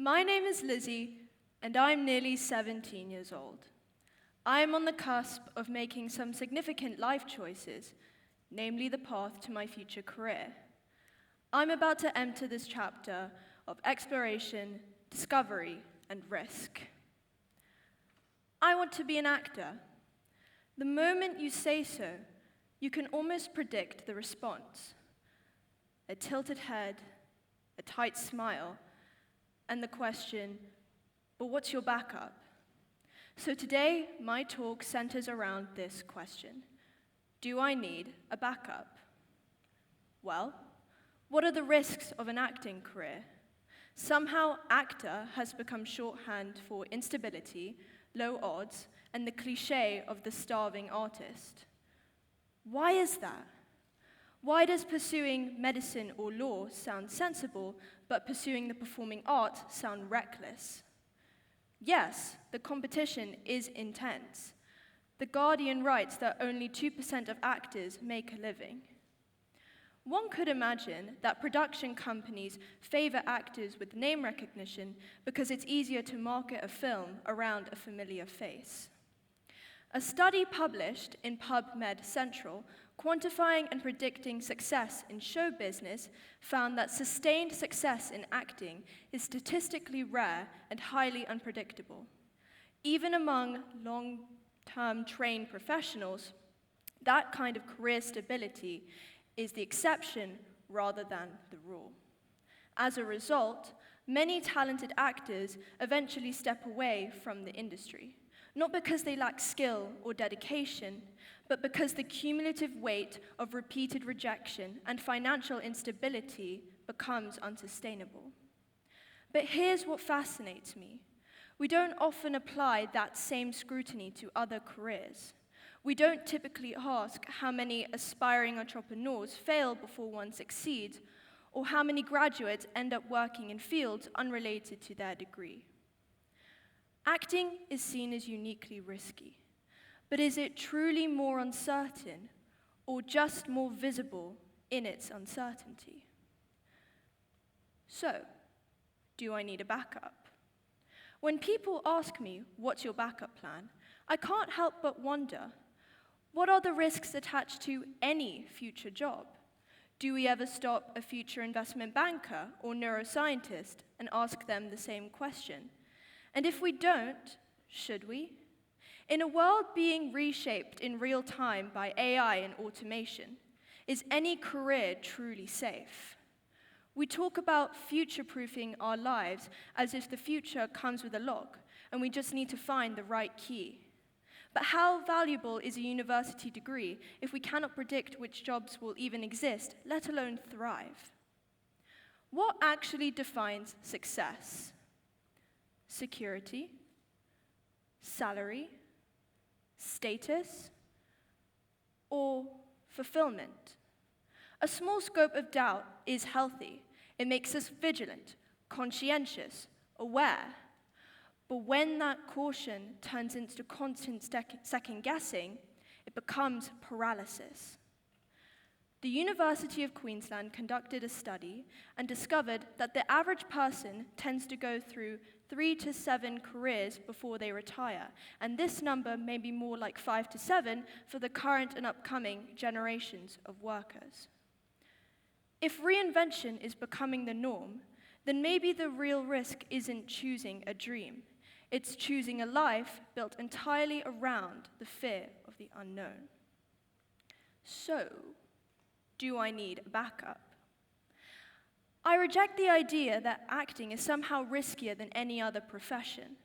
My name is Lizzy, and I'm nearly 17 years old. I am on the cusp of making some significant life choices, namely the path to my future career. I'm about to enter this chapter of exploration, discovery, and risk. I want to be an actor. The moment you say so, you can almost predict the response. A tilted head, a tight smile, and the question, but what's your backup? So today, my talk centers around this question. Do I need a backup? Well, what are the risks of an acting career? Somehow, actor has become shorthand for instability, low odds, and the cliché of the starving artist. Why is that? Why does pursuing medicine or law sound sensible, but pursuing the performing arts sound reckless? Yes, the competition is intense. The Guardian writes that only 2% of actors make a living. One could imagine that production companies favor actors with name recognition because it's easier to market a film around a familiar face. A study published in PubMed Central, quantifying and predicting success in show business, found that sustained success in acting is statistically rare and highly unpredictable. Even among long-term trained professionals, that kind of career stability is the exception rather than the rule. As a result, many talented actors eventually step away from the industry, not because they lack skill or dedication, but because the cumulative weight of repeated rejection and financial instability becomes unsustainable. But here's what fascinates me. We don't often apply that same scrutiny to other careers. We don't typically ask how many aspiring entrepreneurs fail before one succeeds, or how many graduates end up working in fields unrelated to their degree. Acting is seen as uniquely risky, but is it truly more uncertain, or just more visible in its uncertainty? So, do I need a backup? When people ask me, what's your backup plan, I can't help but wonder, what are the risks attached to any future job? Do we ever stop a future investment banker or neuroscientist and ask them the same question? And if we don't, should we? In a world being reshaped in real time by AI and automation, is any career truly safe? We talk about future-proofing our lives as if the future comes with a lock, and we just need to find the right key. But how valuable is a university degree if we cannot predict which jobs will even exist, let alone thrive? What actually defines success? Security? Salary? Status? Or fulfillment? A small scope of doubt is healthy. It makes us vigilant, conscientious, aware. But when that caution turns into constant second-guessing, it becomes paralysis. The University of Queensland conducted a study and discovered that the average person tends to go through 3 to 7 careers before they retire, and this number may be more like 5 to 7 for the current and upcoming generations of workers. If reinvention is becoming the norm, then maybe the real risk isn't choosing a dream. It's choosing a life built entirely around the fear of the unknown. So, do I need a backup? I reject the idea that acting is somehow riskier than any other profession.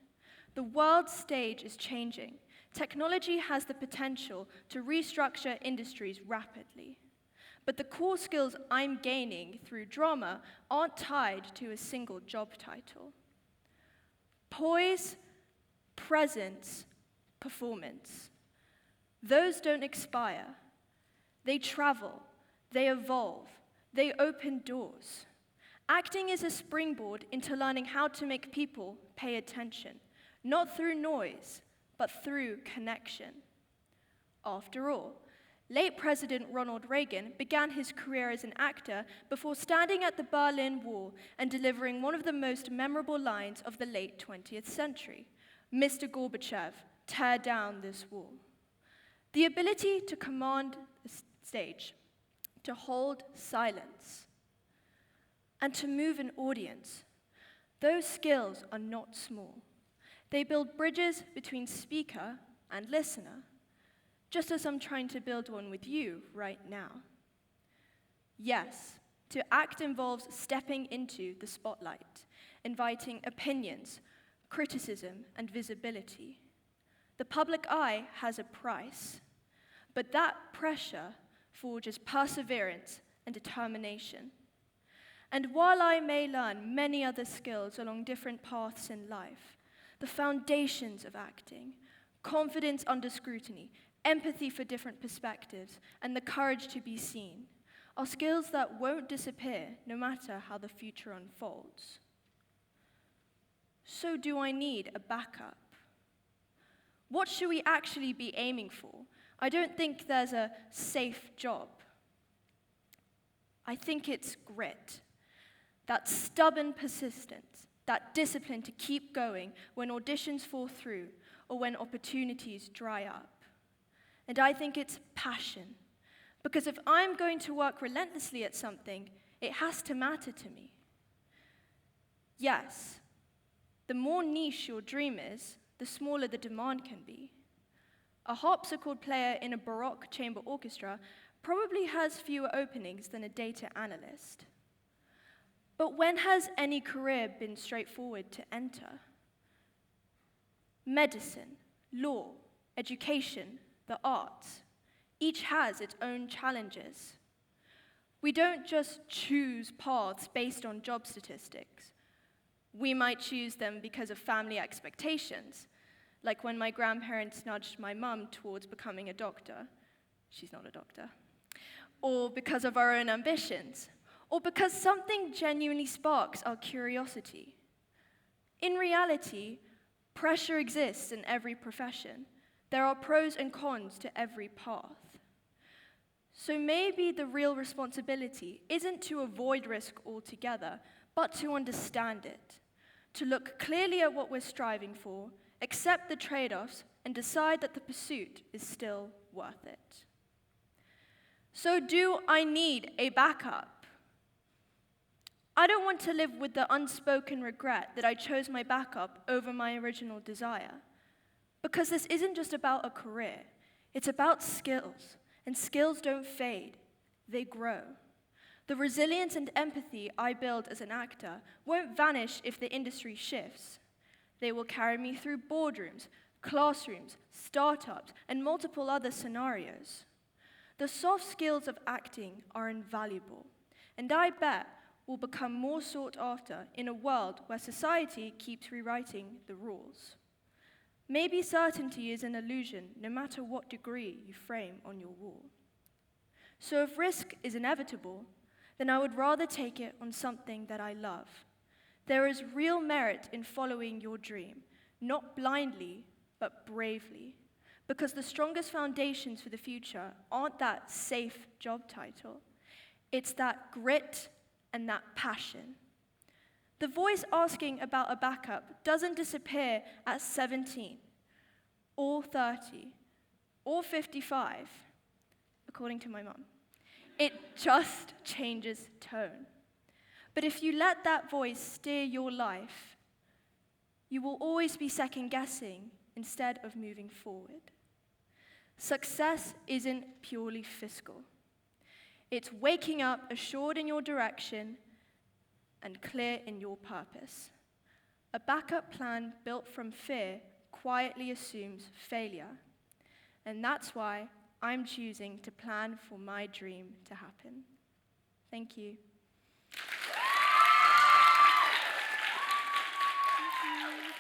The world stage is changing. Technology has the potential to restructure industries rapidly. But the core skills I'm gaining through drama aren't tied to a single job title. Poise, presence, performance. Those don't expire. They travel, they evolve, they open doors. Acting is a springboard into learning how to make people pay attention, not through noise, but through connection. After all, Late President Ronald Reagan began his career as an actor before standing at the Berlin Wall and delivering one of the most memorable lines of the late 20th century, "Mr. Gorbachev, tear down this wall." The ability to command the stage, to hold silence, and to move an audience, those skills are not small. They build bridges between speaker and listener, just as I'm trying to build one with you right now. Yes, to act involves stepping into the spotlight, inviting opinions, criticism, and visibility. The public eye has a price, but that pressure forges perseverance and determination. And while I may learn many other skills along different paths in life, the foundations of acting, confidence under scrutiny, empathy for different perspectives, and the courage to be seen, are skills that won't disappear no matter how the future unfolds. So do I need a backup? What should we actually be aiming for? I don't think there's a safe job. I think it's grit, that stubborn persistence, that discipline to keep going when auditions fall through or when opportunities dry up. And I think it's passion, because if I'm going to work relentlessly at something, it has to matter to me. Yes, the more niche your dream is, the smaller the demand can be. A harpsichord player in a Baroque chamber orchestra probably has fewer openings than a data analyst. But when has any career been straightforward to enter? Medicine, law, education, the arts, each has its own challenges. We don't just choose paths based on job statistics. We might choose them because of family expectations, like when my grandparents nudged my mum towards becoming a doctor. She's not a doctor. Or because of our own ambitions, or because something genuinely sparks our curiosity. In reality, pressure exists in every profession. There are pros and cons to every path. So maybe the real responsibility isn't to avoid risk altogether, but to understand it, to look clearly at what we're striving for, accept the trade-offs, and decide that the pursuit is still worth it. So do I need a backup? I don't want to live with the unspoken regret that I chose my backup over my original desire. Because this isn't just about a career, it's about skills, and skills don't fade, they grow. The resilience and empathy I build as an actor won't vanish if the industry shifts. They will carry me through boardrooms, classrooms, startups, and multiple other scenarios. The soft skills of acting are invaluable, and I bet will become more sought after in a world where society keeps rewriting the rules. Maybe certainty is an illusion, no matter what degree you frame on your wall. So if risk is inevitable, then I would rather take it on something that I love. There is real merit in following your dream, not blindly, but bravely, because the strongest foundations for the future aren't that safe job title. It's that grit and that passion. The voice asking about a backup doesn't disappear at 17, or 30, or 55, according to my mum. It just changes tone. But if you let that voice steer your life, you will always be second-guessing instead of moving forward. Success isn't purely fiscal. It's waking up assured in your direction and clear in your purpose. A backup plan built from fear quietly assumes failure. And that's why I'm choosing to plan for my dream to happen. Thank you. Thank you.